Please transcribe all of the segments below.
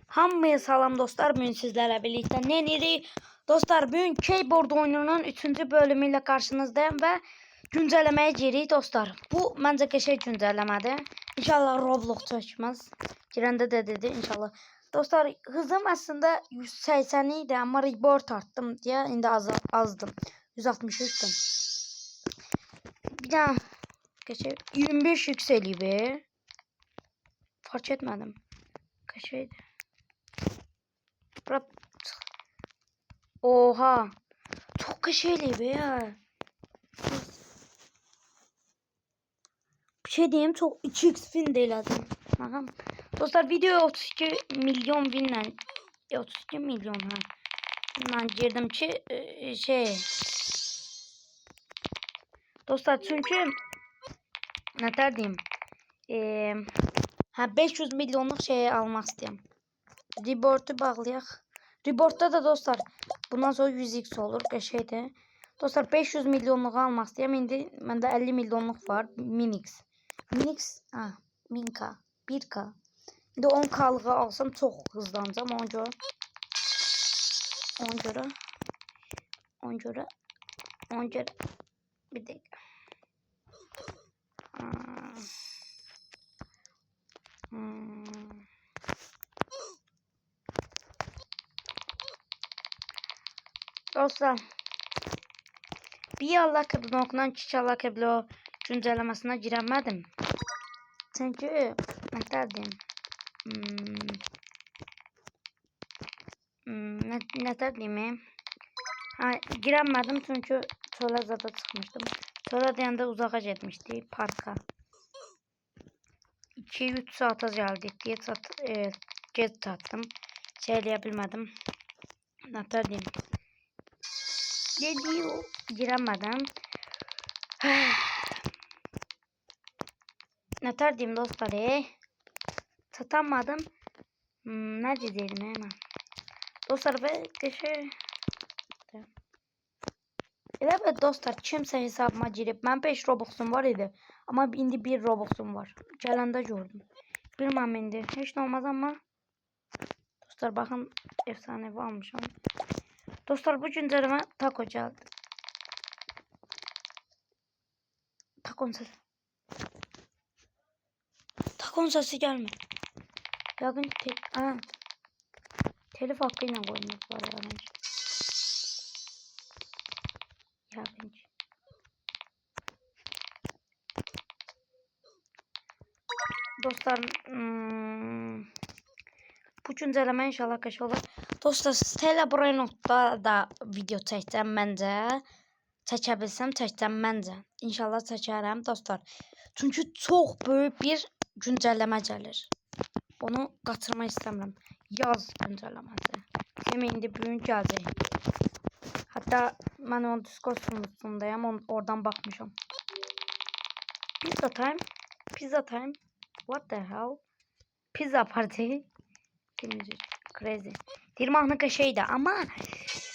Hamıya salam dostlar, bugün sizlerle birlikte ne edirik? Dostlar, bugün keyboard oyununun 3. bölümüyle karşınızdayım ve güncellemeye giririk dostlar. Bu bence qəşəng güncellemedir. İnşallah Roblox çökmez. Girende de dedi inşallah. Dostlar, hızım aslında 180 idi ama report arttım diye indi azdım. 163'tüm. Bir daha qəşəng 25 yükseliyor be. Fark etmedim. Qəşəngdir. Oha. Çok kaşeli be ya. Bir şey diyeyim, çok 2x fin değil adım. Bakın. Dostlar, video 32 milyon binle 32 milyon ha. Ben girdim ki dostlar, çünkü ne diyeyim, ha 500 milyonluk şeyi almak istiyorum. Report'u bağlayak. Report'ta da dostlar bundan sonra 100x olur. Şeyde. Dostlar 500 milyonluk almak istiyorum. İndi bende 50 milyonluk var. Minix. Minix ha 1000k. 1k. İndi 10k'lığı alsam çok hızlanacağım. On göre bir dakika. Dostlar, bir Allah kabul okunan kişi Allah kabul o güncellemesine giremedim. Çünkü ne derdim? Ne derdim? Ha, giremedim çünkü Tolaza'da çıkmıştım. Tolaza'da uzağa gitmişti parka. 2-3 saate geldik diye geç tattım. Söyleyebilmedim. Ne derdim? Ne diyor? Giremedim. Ne derdim dostlar? Satamadım. Ne dedim hemen? Dostlar ve evet dostlar, kimse hesabıma girip ben 5 Robux'um var idi. Ama indi 1 Robux'um var. Gelende gördüm. Bilmem indi. Hiç ne olmaz ama dostlar bakın, efsanevi almışım. Dostlar, bu güncelleme taco geldi. Takon sesi gelme. Yakın telif hakkıyla koymak var ya bence. Ya bence. Dostlar bu güncelleme inşallah kaç olur. Dostlar, Stella Brainot'da da video çekeceğim bence. Çekebilsem çekeceğim bence. İnşallah çekerim dostlar. Çünkü çok büyük bir güncelleme gelir. Onu kaçırmak istemiyorum. Yaz güncellemesi. Hem indi bugün gelecek. Hatta ben o Discord sunucusundayım. Oradan bakmışım. Pizza time. What the hell? Pizza party. Crazy. Dirmahlık şeydi ama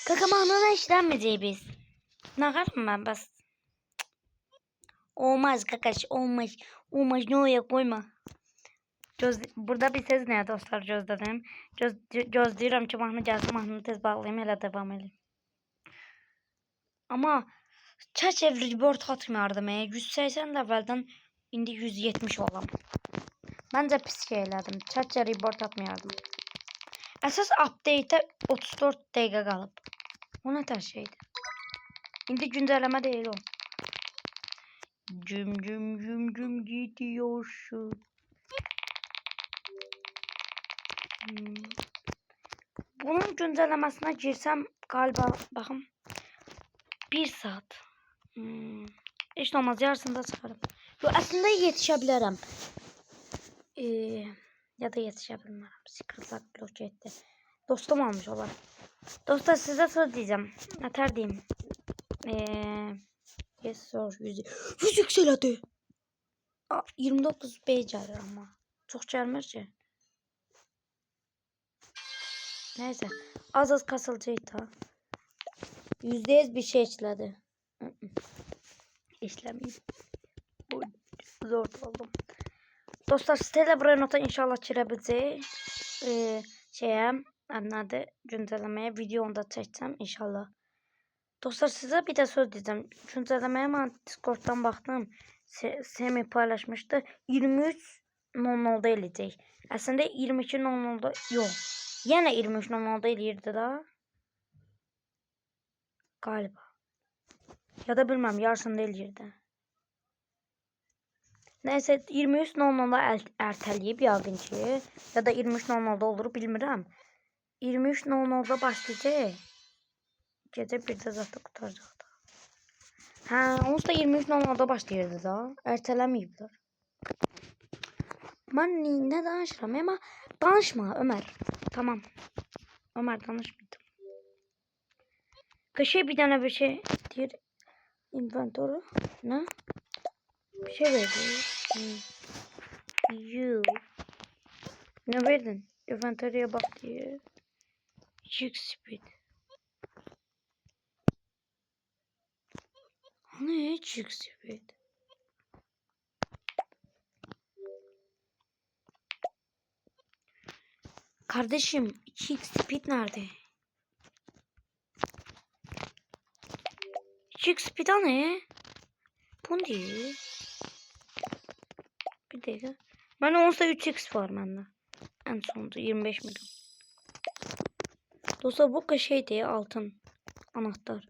kakamağına işlenmeyeceği biz. Ne kadar ben bas. Olmaz kakaş, olmaz. Olmaz, ne oya koyma. Burada bir ses ne dostlar, gözledim. Gözləyirəm ki, mahnı gəlsin, mahnını tez bağlayayım, elə devam edeyim. Ama çəç ev report atmıyordum. 180 əvvəldən indi 170 olam. Bence pis şey elədim. Çəç report atmıyordum. Əsas update'e 34 dəqiqə qalıb. O ne tər şeydi? İndi güncelleme değil o. Cüm gidiyorsun. Bunun güncellemesine girsem galiba bakın 1 saat. Hiç olmaz, yarısında çıkarım. Yo, aslında yetişebilirim. Ya da yetişebilirim. Secret blok etti. Dostum almış olan. Dostlar, size söz diyeceğim. Yeter diyeyim. Yes sir, 100 yükseldi. 29 B gelir ama. Çok gelmez ki. Neyse. Az kasılacak da. %100 bir şey işledi. İşlemiyor. Zor oldum. Dostlar, Stella Brainot'a inşallah girebileceğiz. şeye adı güncellemeye videomda çəkəcəm inşallah. Dostlar size bir de söz diyeceğim. Güncellemeye ben Discord'dan baktım. Semi paylaşmıştı. 23.00'da eləyəcək. Aslında 22.00'da yok. Yine 23.00'da eləyirdi da. Galiba. Ya da bilmem yarısında eləyirdi. Neyse 23.00'da erteleyip yaqın ki. Ya da 23.00'da olur bilmirəm. 23.00'da başlayacaq. Gece 1'de zaten kurtaracaq da. Ha, onsuz da 23.00'da başlayırdı da. Ertelemeyiblər. Ben ne danışıram ama danışma Ömer. Tamam. Ömer danışmaydım. Kaşıya bir tane bir şey diyor. Inventory. Ne? Bir şey verdi. You. Ne verdin? Inventory'e bak diyor. Chick speed. Ne chick speed? Kardeşim chick speed nerede? Chick speed ne? Bu değil. Bir dakika. Ben 3x var bende. En sonunda 25 milyon. Dostlar bu şeydi altın anahtar.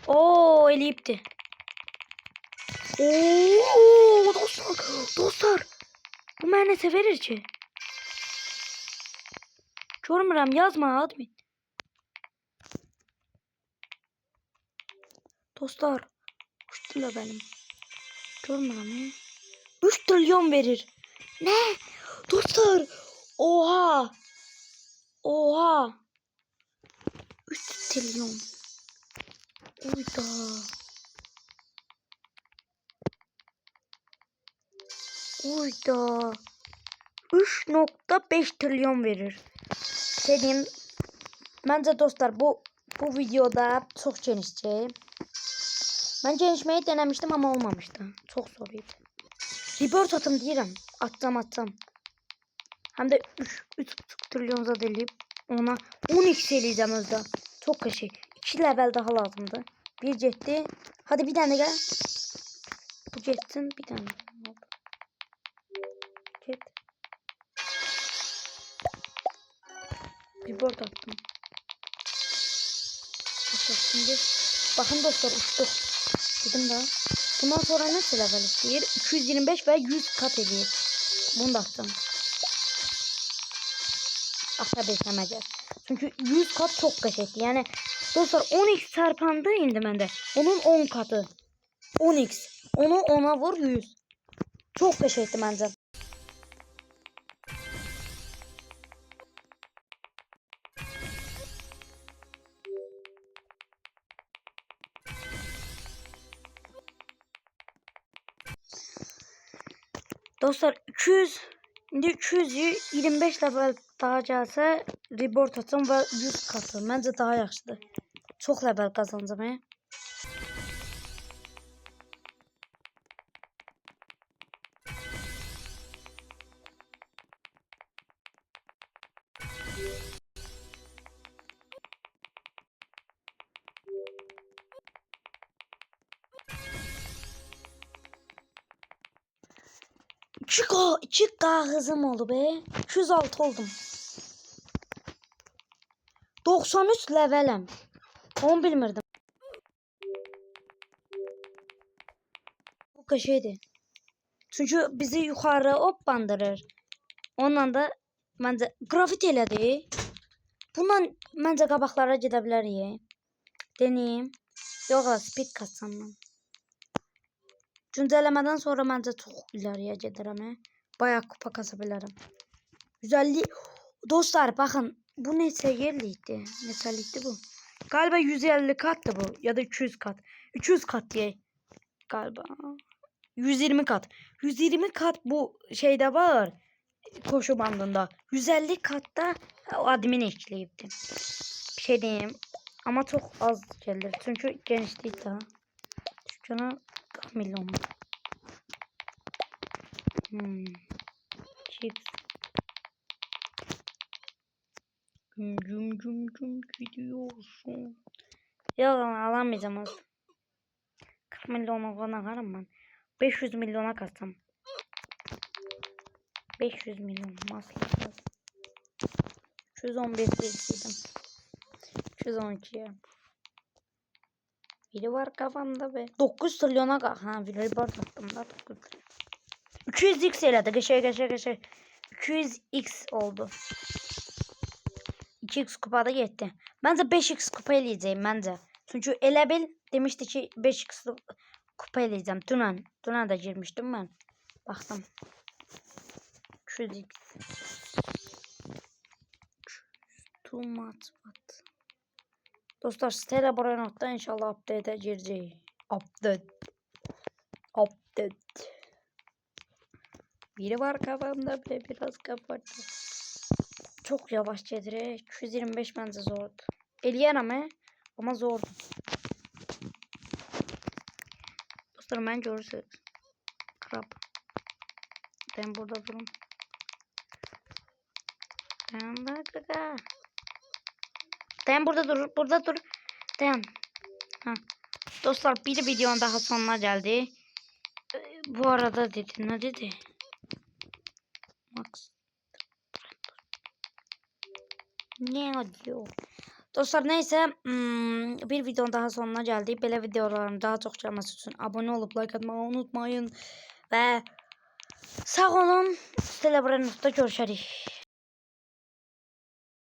Oo elipti. Oo dostlar. Bu mənə nəsə verir ki? Görmürəm yazma admin. Dostlar. Uçtular benim. Görmürəm. 3 trilyon verir. Ne? Dostlar. Oha. Oha. 3 trilyon. Uyda. Uyda. 3.5 trilyon verir. Dedim. Bence dostlar bu videoda çok genişçe. Ben genişmeyi denemiştim ama olmamıştı. Çok zoruydu. Rebirth atım deyirəm. Atacam. Hem de 3.5 trilyon zad eləyib. Ona 10x eləyəcəm özdə. Çok kaşı. 2 level daha lazımdı. Bir getdi. Hadi bir tane gel. Bu getsin bir tane. Get. Rebirth attım. Dostlar şimdi bakın dostlar uçtuk. Dedim daha. Bundan sonra nasıl level isteyir? 225 ve 100 kat ediyor. Bunu da attım. Asla beklemeyeceğiz. Çünkü 100 kat çok kaşetti. Yani dostlar 10x çarpandı indi bende. Onun 10 katı. 10x. Onu 10'a vur 100. Çok kaşetti bence. Dostlar 225 level daha gelse report atım ve 100 katı. Bence daha yaxşıdır. Çok level kazanacağım. He? Çık hızım oldu be. 206 oldum. 93 levelim. 10 bilmirdim. Bu kaşıydı. Çünkü bizi yukarı hop bandırır. Ondan da bence grafit elədi. Bundan bence qabaqlara gedə bilərik. Deneyim. Yox, speed katsam ben. Güncellemeden sonra bence çok ileriye giderim. Bayağı kupa kasabilirim. 150 dostlar bakın bu neçə yerlikdi? Neçəlikdi bu? Galiba 150 kattı bu ya da 200 kat. 200 kat diye galiba. 120 kat. 120 kat bu şeyde var. Koşu bandında. 150 katta admin ekleyipti. Bir şey diyeyim. Ama çok az gelir. Çünkü geniş değil daha. Dükkana milyon. Chips. Güm gidiyorsun. Yok alamayacağım az. 40 milyona falan karım ben. 500 milyona katsam. 500 milyon masraf. 211 seçtim. 212'ye. Biri var kafamda be. 9 trilyona kalk. Ha biri var kafamda 9 trilyon. 200x elədi. Geçer. 200x oldu. 2x kupada gitti. Bence 5x kupa eləyəcəyim bence. Çünkü elə bil demişti ki 5x kupa eləyəcəm. Dünən də girmişdim ben. Baxdım. 200x. Too much but. Dostlar Stella Brainot'da inşallah update'e gireceğiz. Update. Biri var kafamda ve biraz kapattı. Çok yavaş gedirek. 225 bence zordu. Eləyərəm ama zordu. Dostlar ben görürsünüz. Krab. Ben burada durun. Dayan burada dur. Dayan. Ha. Dostlar bir videonun daha sonuna geldi. Bu arada dedi ne dedi? Max. Ne diyor? Dostlar neyse bir videonun daha sonuna geldi. Böyle videoların daha çok gelmesi için abone olup like atmayı unutmayın. Ve sağ olun. Stella Brainot'ta görüşürüz.